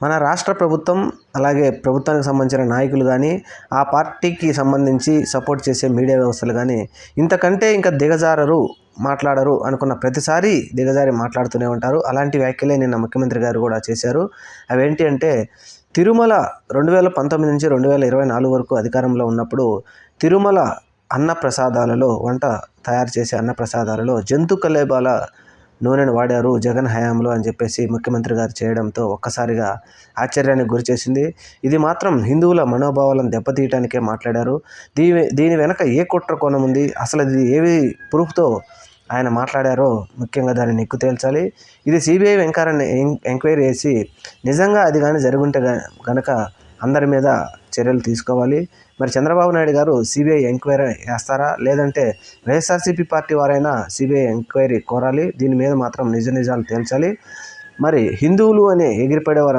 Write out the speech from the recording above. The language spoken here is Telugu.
మన రాష్ట్ర ప్రభుత్వం అలాగే ప్రభుత్వానికి సంబంధించిన నాయకులు కానీ ఆ పార్టీకి సంబంధించి సపోర్ట్ చేసే మీడియా వ్యవస్థలు కానీ ఇంతకంటే ఇంకా మాట్లాడరు అనుకున్న ప్రతిసారి దిగజారి మాట్లాడుతూనే ఉంటారు. అలాంటి వ్యాఖ్యలే నిన్న ముఖ్యమంత్రి గారు కూడా చేశారు. అవేంటి అంటే తిరుమల 2019 నుంచి 2024 వరకు అధికారంలో ఉన్నప్పుడు తిరుమల అన్నప్రసాదాలలో వంట తయారు చేసే అన్నప్రసాదాలలో జంతు కలేబాల నూనెను వాడారు జగన్ హయాంలో అని చెప్పేసి ముఖ్యమంత్రి గారు చేయడంతో ఒక్కసారిగా ఆశ్చర్యానికి గురిచేసింది. ఇది మాత్రం హిందువుల మనోభావాలను దెబ్బతీయటానికే మాట్లాడారు. దీని వెనక ఏ కుట్ర కోణం ఉంది, అసలు ఇది ఏవి ప్రూఫ్తో ఆయన మాట్లాడారో ముఖ్యంగా దాన్ని నిక్కు తేల్చాలి. ఇది సిబిఐ ఎంక్వైరీ చేసి నిజంగా అది కానీ జరుగుంటే కనుక అందరి మీద చర్యలు తీసుకోవాలి. మరి చంద్రబాబు నాయుడు గారు సిబిఐ ఎంక్వైరీ చేస్తారా, లేదంటే వైఎస్ఆర్సీపీ పార్టీ వారైనా సిబిఐ ఎంక్వైరీ కోరాలి. దీని మీద మాత్రం నిజాలు తేల్చాలి. మరి హిందువులు అని ఎగిరిపడేవారు